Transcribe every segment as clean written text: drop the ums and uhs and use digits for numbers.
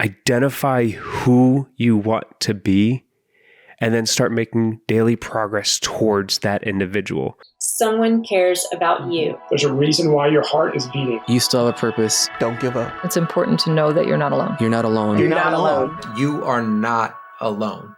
identify who you want to be, and then start making daily progress towards that individual. Someone cares about you. There's a reason why your heart is beating. You still have a purpose. Don't give up. It's important to know that you're not alone. You're not alone. You're not alone. You are not alone.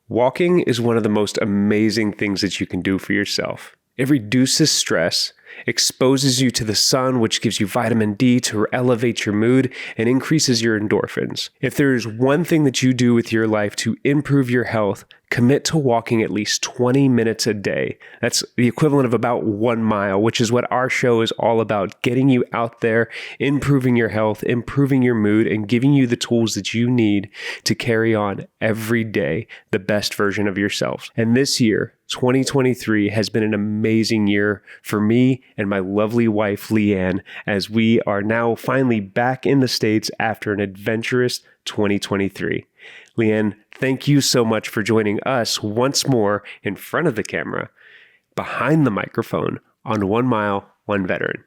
Walking is one of the most amazing things that you can do for yourself. It reduces stress, exposes you to the sun, which gives you vitamin D to elevate your mood and increases your endorphins. If there is one thing that you do with your life to improve your health, commit to walking at least 20 minutes a day. That's the equivalent of about 1 mile, which is what our show is all about, getting you out there, improving your health, improving your mood, and giving you the tools that you need to carry on every day the best version of yourself. And this year, 2023 has been an amazing year for me and my lovely wife, Leigh Anne, as we are now finally back in the States after an adventurous 2023. Leigh Anne, thank you so much for joining us once more in front of the camera, behind the microphone on 1 Mile, 1 Veteran.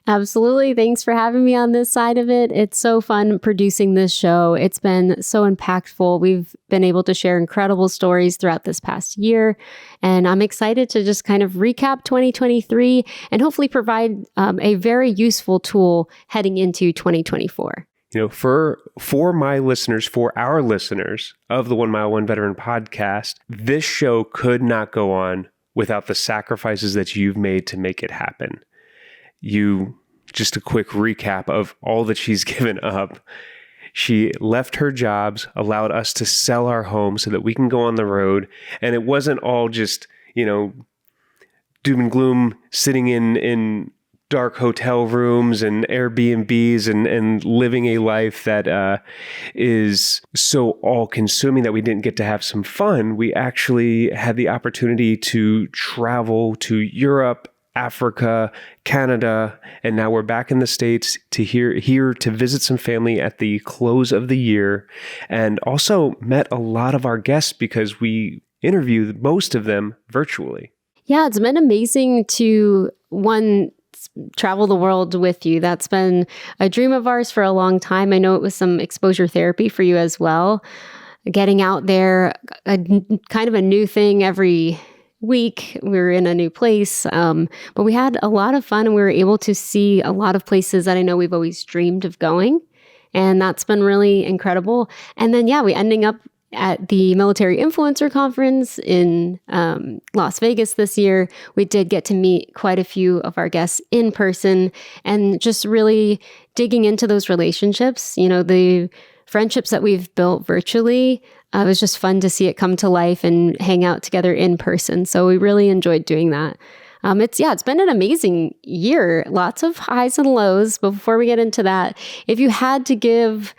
Absolutely. Thanks for having me on this side of it. It's so fun producing this show. It's been so impactful. We've been able to share incredible stories throughout this past year. And I'm excited to just kind of recap 2023 and hopefully provide a very useful tool heading into 2024. You know, for my listeners, for our listeners of the 1 Mile, 1 Veteran podcast, this show could not go on without the sacrifices that you've made to make it happen. Just a quick recap of all that she's given up. She left her jobs, allowed us to sell our home so that we can go on the road. And it wasn't all just, doom and gloom, sitting in dark hotel rooms and Airbnbs and living a life that is so all-consuming that we didn't get to have some fun. We actually had the opportunity to travel to Europe, Africa, Canada, and now we're back in the States here to visit some family at the close of the year, and also met a lot of our guests because we interviewed most of them virtually. Yeah, it's been amazing to, travel the world with you. That's been a dream of ours for a long time. I know it was some exposure therapy for you as well. Getting out there, kind of a new thing every week. We were in a new place, but we had a lot of fun and we were able to see a lot of places that I know we've always dreamed of going. And that's been really incredible. And then, we ending up at the Military Influencer Conference in Las Vegas this year. We did get to meet quite a few of our guests in person and just really digging into those relationships, the friendships that we've built virtually. It was just fun to see it come to life and hang out together in person. So we really enjoyed doing that. It's been an amazing year. Lots of highs and lows. But before we get into that, if you had to give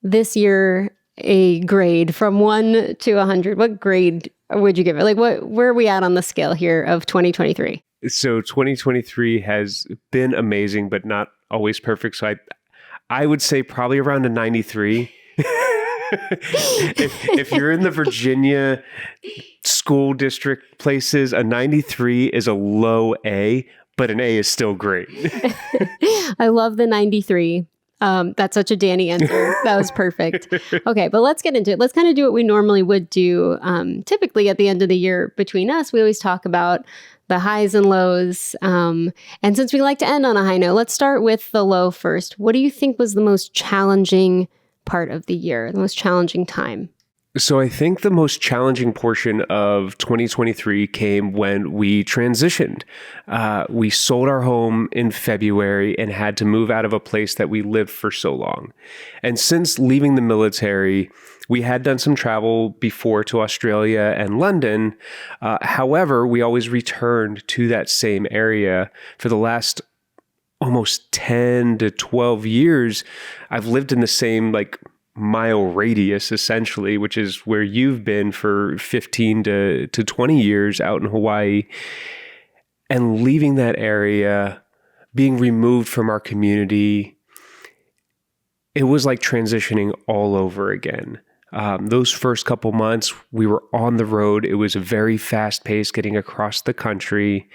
this year a grade from 1 to 100, what grade would you give it? Where are we at on the scale here of 2023? So 2023 has been amazing, but not always perfect. So I would say probably around a 93. if you're in the Virginia school district places, a 93 is a low A, but an A is still great. I love the 93. That's such a Danny answer. That was perfect. Okay, but let's get into it. Let's kind of do what we normally would do. Typically at the end of the year between us, we always talk about the highs and lows. And since we like to end on a high note, let's start with the low first. What do you think was the most challenging part of the year, the most challenging time? So I think the most challenging portion of 2023 came when we transitioned. We sold our home in February and had to move out of a place that we lived for so long. And since leaving the military, we had done some travel before to Australia and London. However, we always returned to that same area. For the last almost 10 to 12 years, I've lived in the same mile radius, essentially, which is where you've been for 15 to 20 years out in Hawaii. And leaving that area, being removed from our community, it was like transitioning all over again. Those first couple months, we were on the road. It was a very fast pace getting across the country.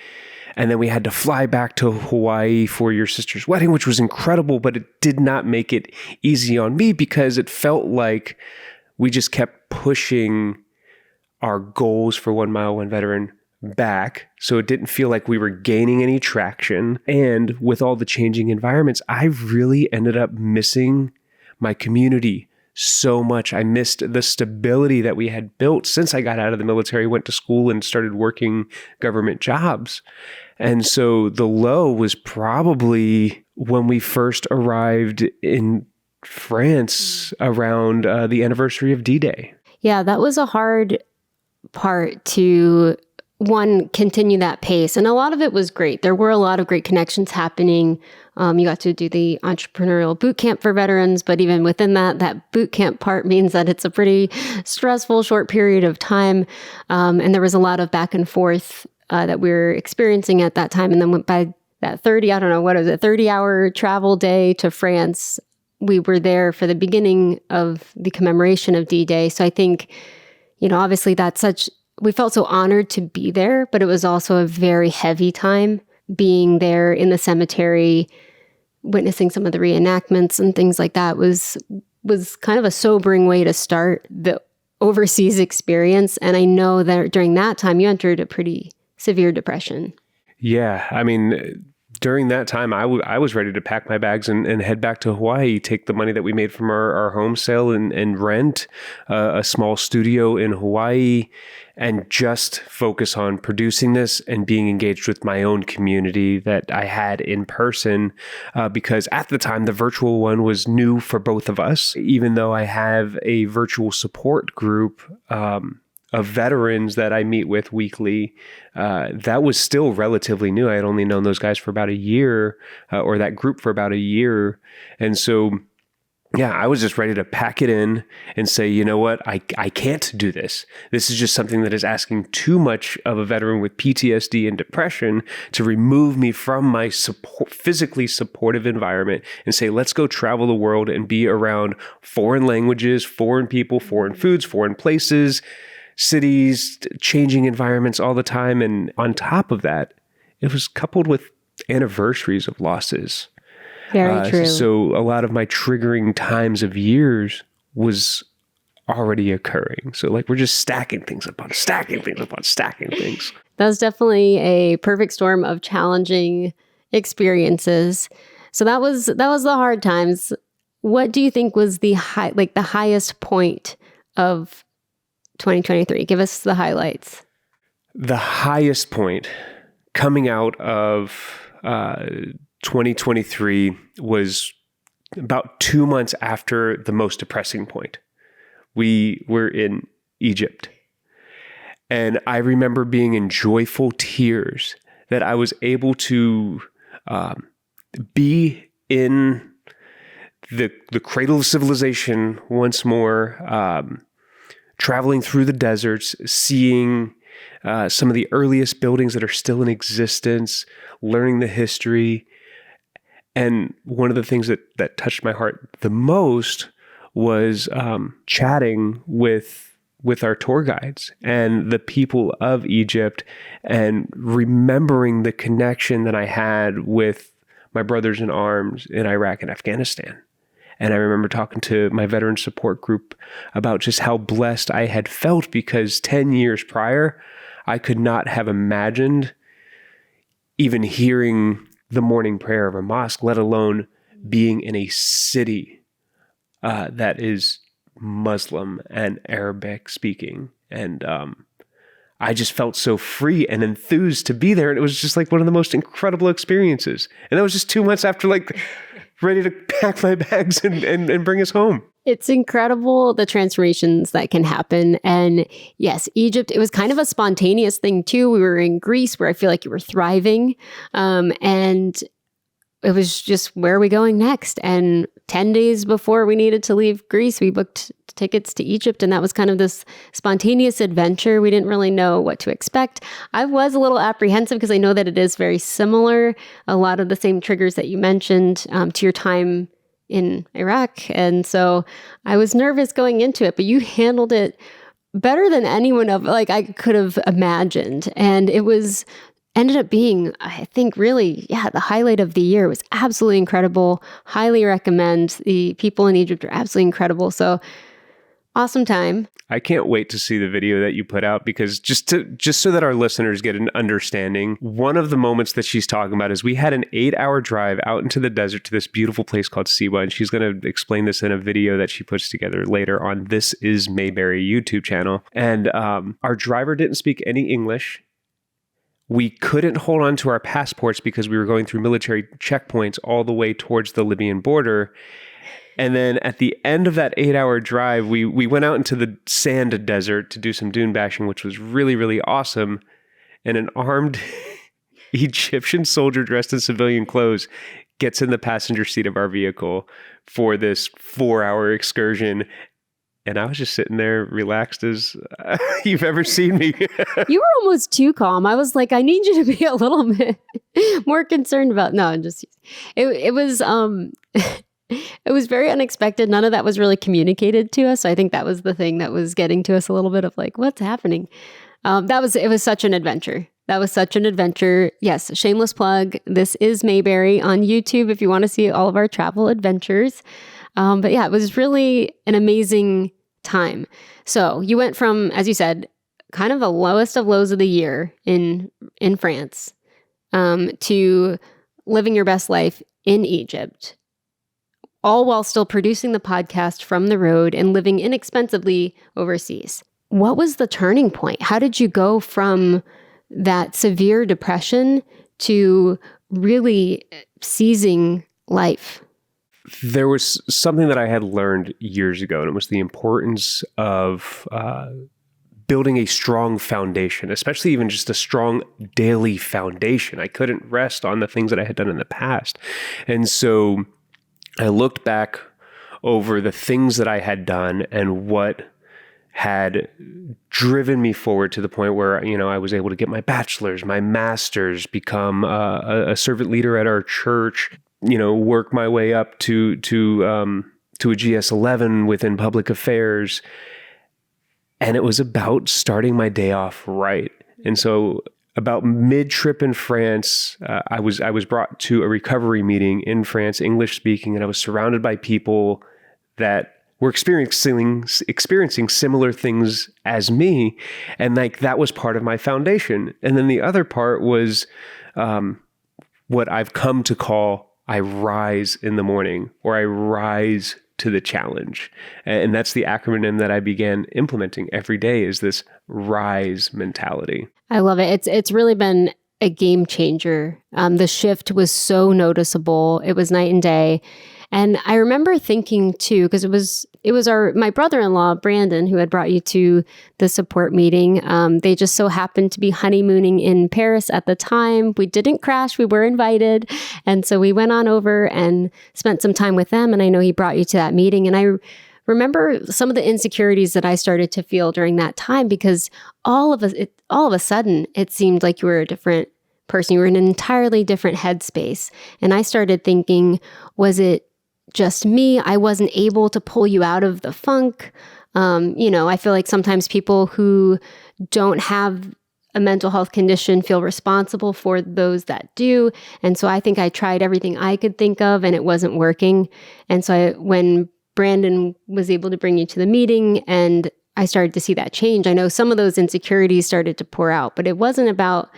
And then we had to fly back to Hawaii for your sister's wedding, which was incredible, but it did not make it easy on me because it felt like we just kept pushing our goals for 1 Mile One Veteran back. So it didn't feel like we were gaining any traction. And with all the changing environments, I really ended up missing my community so much. I missed the stability that we had built since I got out of the military, went to school and started working government jobs. And so the low was probably when we first arrived in France around the anniversary of D-Day. Yeah, that was a hard part to continue that pace. And a lot of it was great. There were a lot of great connections happening. You got to do the entrepreneurial boot camp for veterans, but even within that boot camp part means that it's a pretty stressful, short period of time. And there was a lot of back and forth that we were experiencing at that time. And then by that 30-hour travel day to France, we were there for the beginning of the commemoration of D-Day. So I think, obviously we felt so honored to be there, but it was also a very heavy time being there in the cemetery, witnessing some of the reenactments and things like that was kind of a sobering way to start the overseas experience. And I know that during that time, you entered a pretty severe depression. Yeah. I mean, during that time, I was ready to pack my bags and head back to Hawaii, take the money that we made from our home sale and rent a small studio in Hawaii and just focus on producing this and being engaged with my own community that I had in person. Because at the time, the virtual one was new for both of us, even though I have a virtual support group of veterans that I meet with weekly. That was still relatively new. I had only known those guys for about a year, or that group for about a year. And so, yeah, I was just ready to pack it in and say, you know what, I can't do this. This is just something that is asking too much of a veteran with PTSD and depression to remove me from my physically supportive environment and say, let's go travel the world and be around foreign languages, foreign people, foreign foods, foreign places, cities, changing environments all the time. And on top of that, it was coupled with anniversaries of losses. Very true. So a lot of my triggering times of years was already occurring. So we're just stacking things upon stacking things upon stacking things. That was definitely a perfect storm of challenging experiences. So that was the hard times. What do you think was the highest point of 2023? Give us the highlights. The highest point coming out of 2023 was about 2 months after the most depressing point. We were in Egypt. And I remember being in joyful tears that I was able to be in the cradle of civilization once more, traveling through the deserts, seeing some of the earliest buildings that are still in existence, learning the history. And one of the things that touched my heart the most was chatting with our tour guides and the people of Egypt and remembering the connection that I had with my brothers in arms in Iraq and Afghanistan. And I remember talking to my veteran support group about just how blessed I had felt because 10 years prior, I could not have imagined even hearing the morning prayer of a mosque, let alone being in a city that is Muslim and Arabic speaking. And I just felt so free and enthused to be there. And it was just one of the most incredible experiences. And that was just 2 months after ready to pack my bags and bring us home. It's incredible the transformations that can happen. And yes, Egypt, it was kind of a spontaneous thing too. We were in Greece where I feel like you were thriving. And it was just, where are we going next? And 10 days before we needed to leave Greece, we booked tickets to Egypt. And that was kind of this spontaneous adventure. We didn't really know what to expect. I was a little apprehensive because I know that it is very similar. A lot of the same triggers that you mentioned to your time in Iraq. And so I was nervous going into it, but you handled it better than anyone I could have imagined. And it was ended up being, I think, really, the highlight of the year. It was absolutely incredible. Highly recommend. The people in Egypt are absolutely incredible. So awesome time. I can't wait to see the video that you put out, because just so that our listeners get an understanding, one of the moments that she's talking about is we had an 8-hour drive out into the desert to this beautiful place called Siwa, and she's going to explain this in a video that she puts together later on This Is Mayberry YouTube channel. And our driver didn't speak any English. We couldn't hold on to our passports because we were going through military checkpoints all the way towards the Libyan border. And then at the end of that 8-hour drive, we went out into the sand desert to do some dune bashing, which was really, really awesome. And an armed Egyptian soldier dressed in civilian clothes gets in the passenger seat of our vehicle for this 4-hour excursion. And I was just sitting there relaxed as you've ever seen me. You were almost too calm. I was like, I need you to be a little bit more concerned about, no, just, it was, it was very unexpected. None of that was really communicated to us. So I think that was the thing that was getting to us a little bit of like, what's happening? It was such an adventure. That was such an adventure. Yes, shameless plug. This is Mayberry on YouTube if you want to see all of our travel adventures. But yeah, it was really an amazing time. So you went from, as you said, kind of the lowest of lows of the year in France, to living your best life in Egypt, all while still producing the podcast from the road and living inexpensively overseas. What was the turning point? How did you go from that severe depression to really seizing life? There was something that I had learned years ago, and it was the importance of building a strong foundation, especially even just a strong daily foundation. I couldn't rest on the things that I had done in the past. And so I looked back over the things that I had done and what had driven me forward to the point where, I was able to get my bachelor's, my master's, become a servant leader at our church, work my way up to a GS-11 within public affairs. And it was about starting my day off right. And so about mid-trip in France, I was brought to a recovery meeting in France, English speaking, and I was surrounded by people that were experiencing similar things as me, and like that was part of my foundation. And then the other part was what I've come to call I rise in the morning, or I rise to the challenge. And that's the acronym that I began implementing every day, is this RISE mentality. I love it. It's really been a game changer. The shift was so noticeable. It was night and day. And I remember thinking too, because it was my brother-in-law, Brandon, who had brought you to the support meeting. They just so happened to be honeymooning in Paris at the time. We didn't crash. We were invited. And so we went on over and spent some time with them. And I know he brought you to that meeting. And I remember some of the insecurities that I started to feel during that time, because all of a sudden, it seemed like you were a different person. You were in an entirely different headspace. And I started thinking, was it just me? I wasn't able to pull you out of the funk. I feel like sometimes people who don't have a mental health condition feel responsible for those that do. And so I think I tried everything I could think of and it wasn't working. And so when Brandon was able to bring you to the meeting and I started to see that change, I know some of those insecurities started to pour out, but it wasn't about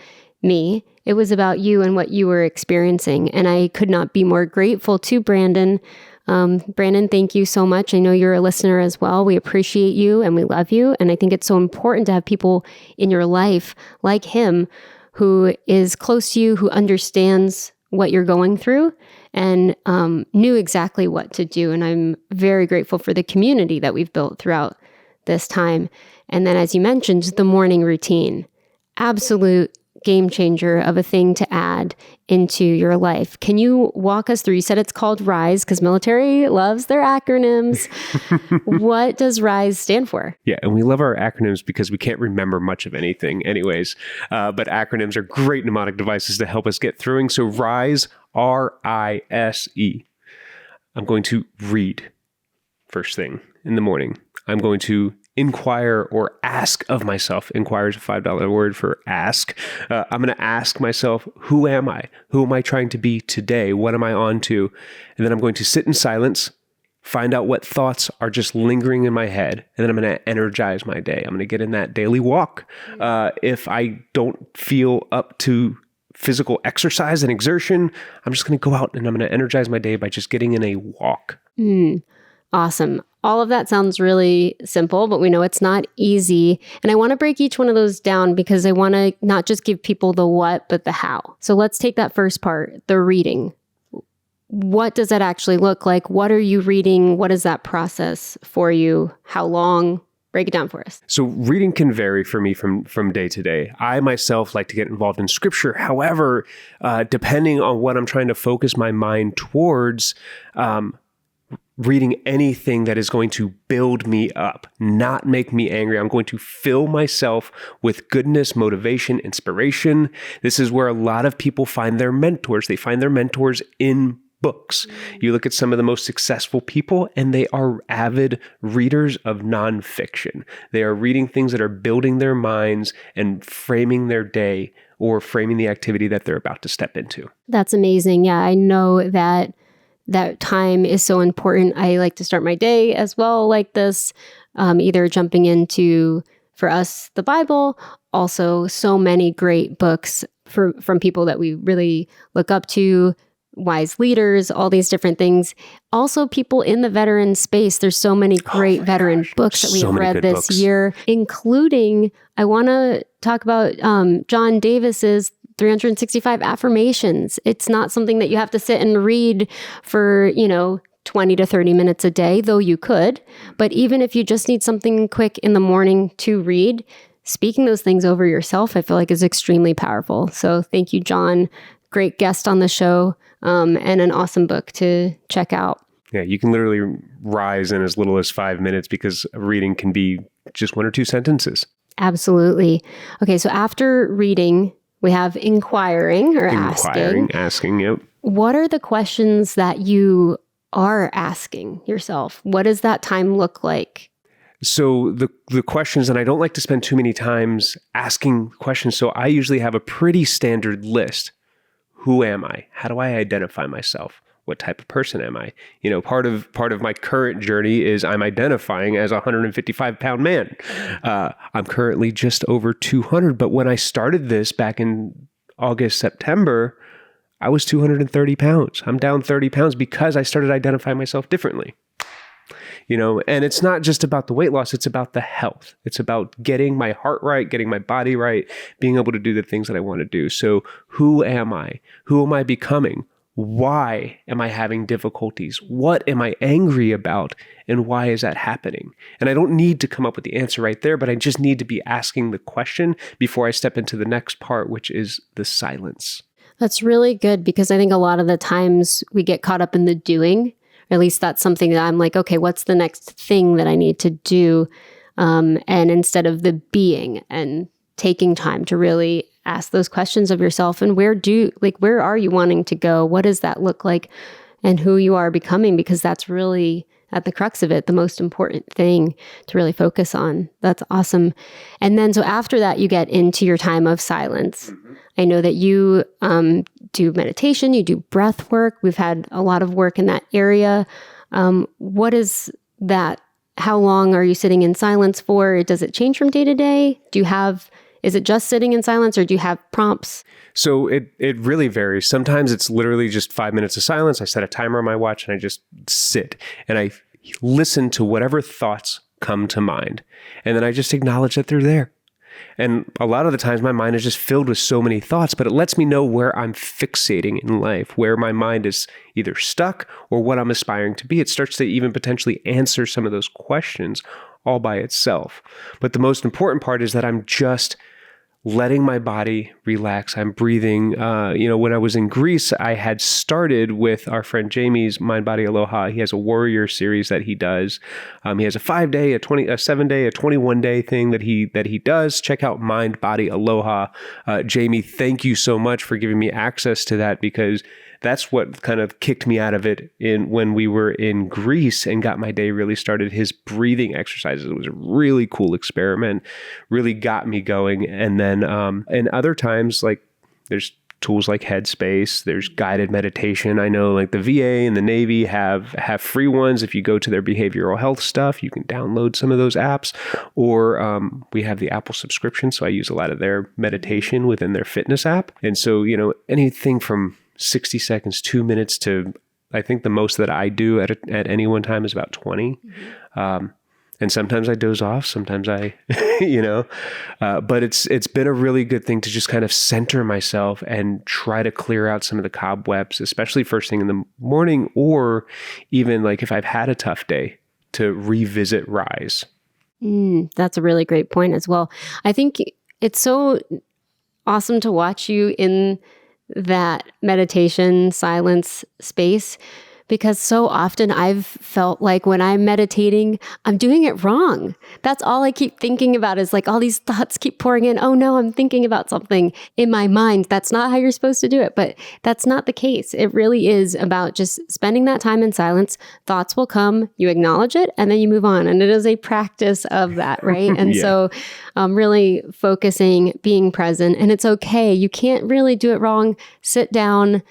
me. It was about you and what you were experiencing. And I could not be more grateful to Brandon. Brandon, thank you so much. I know you're a listener as well. We appreciate you and we love you. And I think it's so important to have people in your life like him, who is close to you, who understands what you're going through and knew exactly what to do. And I'm very grateful for the community that we've built throughout this time. And then, as you mentioned, the morning routine, absolute game changer of a thing to add into your life. Can you walk us through? You said it's called RISE because military loves their acronyms. What does RISE stand for? Yeah, and we love our acronyms because we can't remember much of anything anyways. But acronyms are great mnemonic devices to help us get through. So RISE, R-I-S-E. I'm going to read first thing in the morning. I'm going to inquire or ask of myself. Inquire is a $5 word for ask. I'm going to ask myself, who am I? Who am I trying to be today? What am I on to? And then I'm going to sit in silence, find out what thoughts are just lingering in my head, and then I'm going to energize my day. I'm going to get in that daily walk. If I don't feel up to physical exercise and exertion, I'm just going to go out and I'm going to energize my day by just getting in a walk. Awesome. All of that sounds really simple, but we know it's not easy. And I want to break each one of those down because I want to not just give people the what, but the how. So let's take that first part, the reading. What does that actually look like? What are you reading? What is that process for you? How long? Break it down for us. So reading can vary for me from day to day. I myself like to get involved in scripture. However, depending on what I'm trying to focus my mind towards, reading anything that is going to build me up, not make me angry. I'm going to fill myself with goodness, motivation, inspiration. This is where a lot of people find their mentors. They find their mentors in books. You look at some of the most successful people and they are avid readers of nonfiction. They are reading things that are building their minds and framing their day or framing the activity that they're about to step into. That's amazing. Yeah, I know that time is so important. I like to start my day as well like this, either jumping into, for us, the Bible, also so many great books from people that we really look up to, wise leaders, all these different things. Also people in the veteran space. There's so many great veteran books that we've read this year, including, I want to talk about John Davis's 365 affirmations. It's not something that you have to sit and read for, 20 to 30 minutes a day, though you could. But even if you just need something quick in the morning to read, speaking those things over yourself, I feel like is extremely powerful. So thank you, John. Great guest on the show, and an awesome book to check out. Yeah, you can literally rise in as little as 5 minutes because reading can be just 1 or 2 sentences. Absolutely. Okay, so after reading, we have inquiring or asking. Yep. What are the questions that you are asking yourself? What does that time look like? So the questions, and I don't like to spend too many times asking questions, so I usually have a pretty standard list. Who am I? How do I identify myself? What type of person am I? Part of my current journey is I'm identifying as a 155-pound man. I'm currently just over 200, but when I started this back in August, September, I was 230 pounds. I'm down 30 pounds because I started identifying myself differently. And it's not just about the weight loss, it's about the health. It's about getting my heart right, getting my body right, being able to do the things that I want to do. So who am I? Who am I becoming? Why am I having difficulties? What am I angry about? And why is that happening? And I don't need to come up with the answer right there, but I just need to be asking the question before I step into the next part, which is the silence. That's really good because I think a lot of the times we get caught up in the doing. At least that's something that I'm like, okay, what's the next thing that I need to do? And instead of the being and taking time to really ask those questions of yourself and where are you wanting to go? What does that look like? And who you are becoming, because that's really at the crux of it, the most important thing to really focus on. That's awesome. And then, so after that, you get into your time of silence. Mm-hmm. I know that you do meditation, you do breath work. We've had a lot of work in that area. What is that? How long are you sitting in silence for? Does it change from day to day? Is it just sitting in silence or do you have prompts? So it really varies. Sometimes it's literally just 5 minutes of silence. I set a timer on my watch and I just sit and I listen to whatever thoughts come to mind. And then I just acknowledge that they're there. And a lot of the times my mind is just filled with so many thoughts, but it lets me know where I'm fixating in life, where my mind is either stuck or what I'm aspiring to be. It starts to even potentially answer some of those questions all by itself. But the most important part is that I'm just letting my body relax. I'm breathing. When I was in Greece, I had started with our friend Jamie's Mind, Body, Aloha. He has a warrior series that he does. He has a 5-day, a 7-day, a 21-day thing that he does. Check out Mind, Body, Aloha. Jamie, thank you so much for giving me access to that because that's what kind of kicked me out of it when we were in Greece and got my day really started. His breathing exercises, it was a really cool experiment, really got me going. And then and other times, like there's tools like Headspace, there's guided meditation. I know like the VA and the Navy have free ones. If you go to their behavioral health stuff, you can download some of those apps, or we have the Apple subscription. So I use a lot of their meditation within their fitness app. And so, anything from 60 seconds, 2 minutes to, I think the most that I do at any one time is about 20. And sometimes I doze off, sometimes I, but it's been a really good thing to just kind of center myself and try to clear out some of the cobwebs, especially first thing in the morning, or even like if I've had a tough day, to revisit Rise. That's a really great point as well. I think it's so awesome to watch you in that meditation silence space, because so often I've felt like when I'm meditating, I'm doing it wrong. That's all I keep thinking about is like all these thoughts keep pouring in. Oh no, I'm thinking about something in my mind. That's not how you're supposed to do it, but that's not the case. It really is about just spending that time in silence. Thoughts will come, you acknowledge it, and then you move on. And it is a practice of that, right? And so really focusing, being present, and it's okay. You can't really do it wrong. Sit down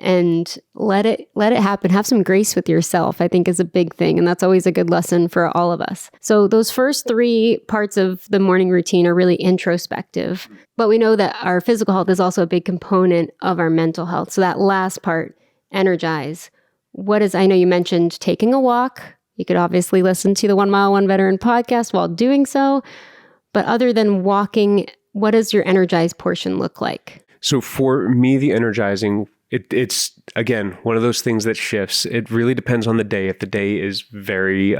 and let it happen. Have some grace with yourself, I think, is a big thing. And that's always a good lesson for all of us. So those first 3 parts of the morning routine are really introspective. But we know that our physical health is also a big component of our mental health. So that last part, energize. I know you mentioned taking a walk. You could obviously listen to the 1 Mile, 1 Veteran podcast while doing so. But other than walking, what does your energized portion look like? So for me, the energizing, it's, again, one of those things that shifts. It really depends on the day. If the day is very,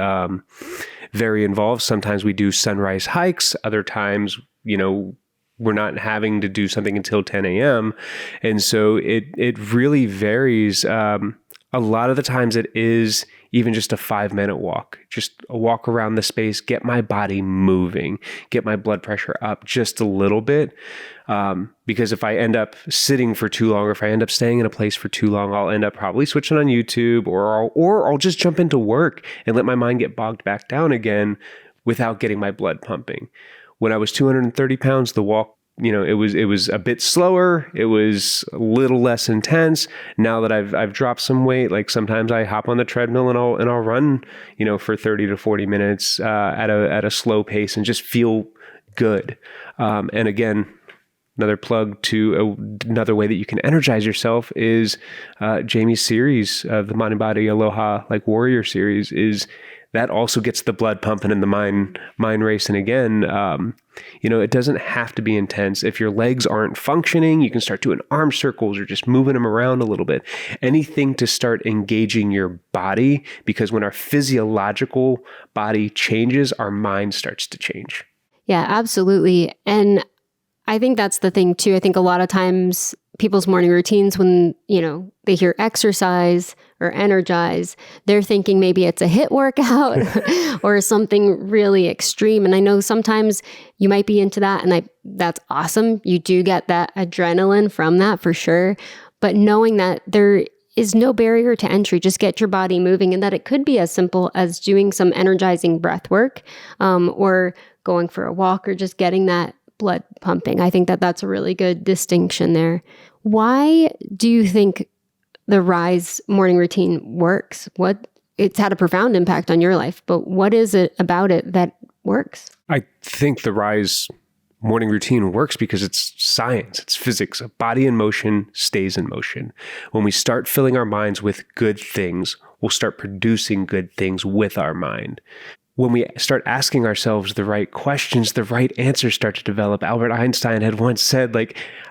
very involved, sometimes we do sunrise hikes. Other times, we're not having to do something until 10 a.m. And so it really varies. A lot of the times it is even just a 5-minute walk, just a walk around the space, get my body moving, get my blood pressure up just a little bit. Because if I end up sitting for too long, or if I end up staying in a place for too long, I'll end up probably switching on YouTube, or I'll just jump into work and let my mind get bogged back down again without getting my blood pumping. When I was 230 pounds, the walk, it was a bit slower. It was a little less intense. Now that I've dropped some weight, like sometimes I hop on the treadmill and I'll run, for 30 to 40 minutes at a slow pace and just feel good. And again, another plug to another way that you can energize yourself is Jamie's series, the Mind and Body Aloha like Warrior series, is that also gets the blood pumping and the mind racing again. It doesn't have to be intense. If your legs aren't functioning, you can start doing arm circles or just moving them around a little bit. Anything to start engaging your body, because when our physiological body changes, our mind starts to change. Yeah, absolutely. And I think that's the thing too. I think a lot of times people's morning routines, when, they hear exercise or energize, they're thinking maybe it's a HIIT workout or something really extreme. And I know sometimes you might be into that, and that's awesome. You do get that adrenaline from that for sure. But knowing that there is no barrier to entry, just get your body moving, and that it could be as simple as doing some energizing breath work, or going for a walk, or just getting that blood pumping. I think that that's a really good distinction there. Why do you think the Rise morning routine works? It's had a profound impact on your life, but what is it about it that works? I think the Rise morning routine works because it's science, it's physics. A body in motion stays in motion. When we start filling our minds with good things, we'll start producing good things with our mind. When we start asking ourselves the right questions, the right answers start to develop. Albert Einstein had once said,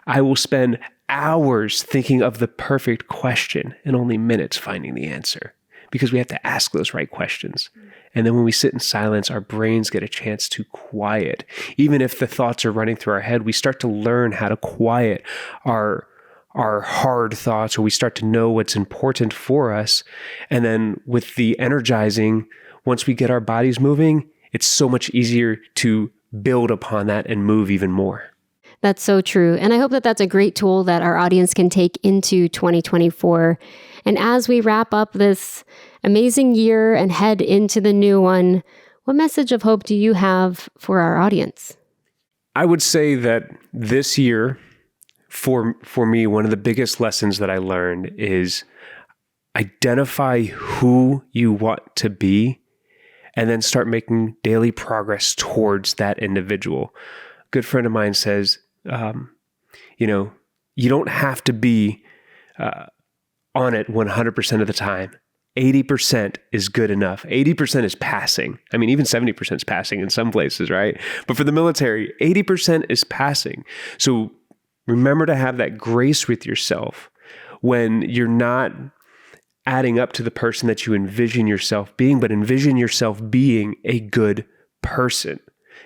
I will spend hours thinking of the perfect question and only minutes finding the answer, because we have to ask those right questions. And then when we sit in silence, our brains get a chance to quiet. Even if the thoughts are running through our head, we start to learn how to quiet our hard thoughts, or we start to know what's important for us. And then with the energizing, once we get our bodies moving, it's so much easier to build upon that and move even more. That's so true. And I hope that that's a great tool that our audience can take into 2024. And as we wrap up this amazing year and head into the new one, what message of hope do you have for our audience? I would say that this year, for me, one of the biggest lessons that I learned is identify who you want to be and then start making daily progress towards that individual. A good friend of mine says, you don't have to be on it 100% of the time. 80% is good enough. 80% is passing. I mean, even 70% is passing in some places, right? But for the military, 80% is passing. So remember to have that grace with yourself when you're not adding up to the person that you envision yourself being, but envision yourself being a good person.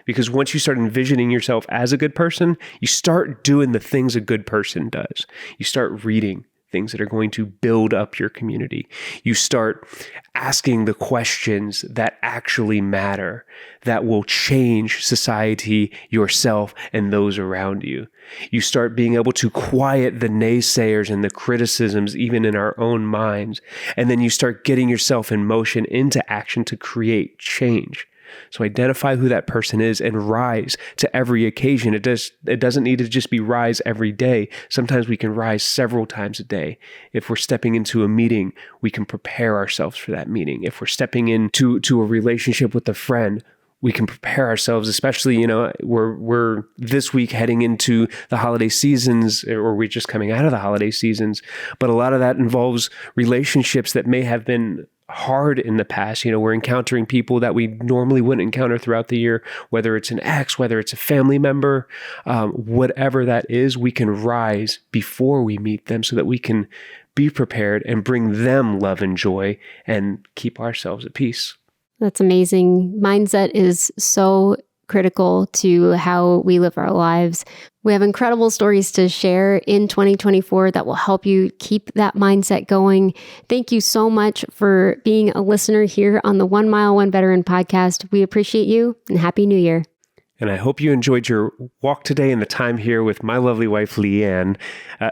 Because once you start envisioning yourself as a good person, you start doing the things a good person does. You start reading things that are going to build up your community. You start asking the questions that actually matter, that will change society, yourself, and those around you. You start being able to quiet the naysayers and the criticisms, even in our own minds. And then you start getting yourself in motion into action to create change. So identify who that person is and rise to every occasion. It doesn't need to just be rise every day. Sometimes we can rise several times a day. If we're stepping into a meeting, we can prepare ourselves for that meeting. If we're stepping into a relationship with a friend, we can prepare ourselves, especially, we're this week heading into the holiday seasons, or we're just coming out of the holiday seasons. But a lot of that involves relationships that may have been hard in the past. We're encountering people that we normally wouldn't encounter throughout the year, whether it's an ex, whether it's a family member, whatever that is, we can rise before we meet them so that we can be prepared and bring them love and joy and keep ourselves at peace. That's amazing. Mindset is so critical to how we live our lives. We have incredible stories to share in 2024 that will help you keep that mindset going. Thank you so much for being a listener here on the 1 Mile, 1 Veteran podcast. We appreciate you and Happy New Year. And I hope you enjoyed your walk today and the time here with my lovely wife, Leigh Anne,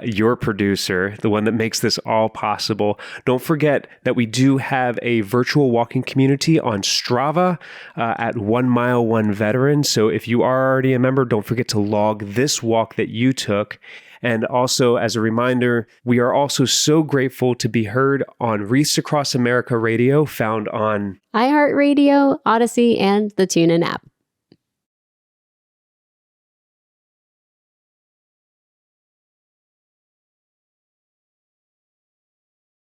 your producer, the one that makes this all possible. Don't forget that we do have a virtual walking community on Strava at 1 Mile, 1 Veteran. So if you are already a member, don't forget to log this walk that you took. And also, as a reminder, we are also so grateful to be heard on Wreaths Across America Radio, found on iHeartRadio, Odyssey, and the TuneIn app.